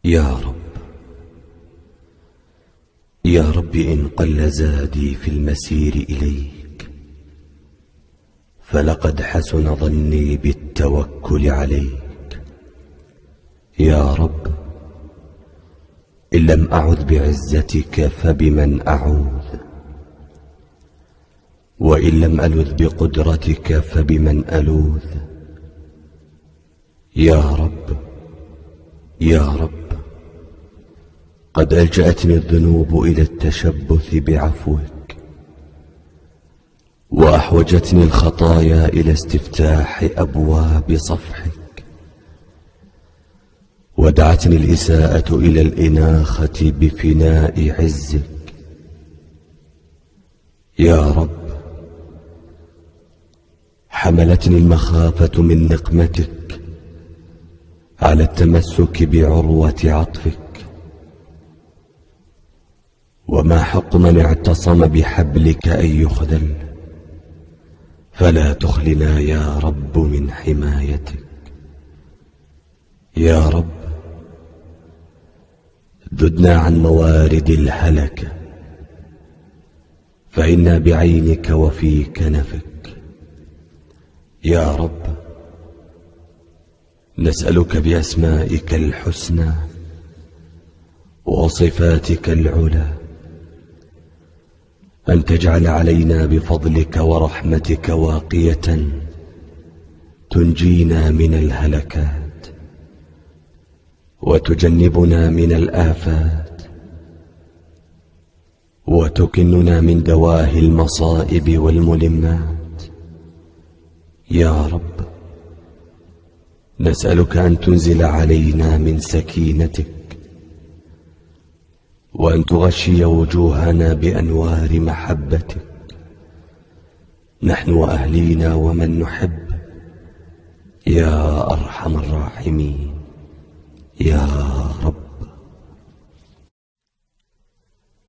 يا رب، يا رب إن قل زادي في المسير إليك، فلقد حسن ظني بالتوكل عليك. يا رب، إن لم أعذ بعزتك فبمن أعوذ، وإن لم ألذ بقدرتك فبمن ألوذ. يا رب، يا رب، قد ألجأتني الذنوب إلى التشبث بعفوك، وأحوجتني الخطايا إلى استفتاح أبواب صفحك، ودعتني الإساءة إلى الإناخة بفناء عزك. يا رب، حملتني المخافة من نقمتك على التمسك بعروة عطفك، وما حق من اعتصم بحبلك أن يخذل، فلا تخلنا يا رب من حمايتك. يا رب، ذدنا عن موارد الهلكة، فإنا بعينك وفيك نفك. يا رب، نسألك بأسمائك الحسنى وصفاتك العلى أن تجعل علينا بفضلك ورحمتك واقية تنجينا من الهلكات وتجنبنا من الآفات وتكننا من دواهي المصائب والملمات. يا رب، نسألك أن تنزل علينا من سكينتك، وأن تغشي وجوهنا بأنوار محبتك، نحن وأهلينا ومن نحب، يا أرحم الراحمين. يا رب.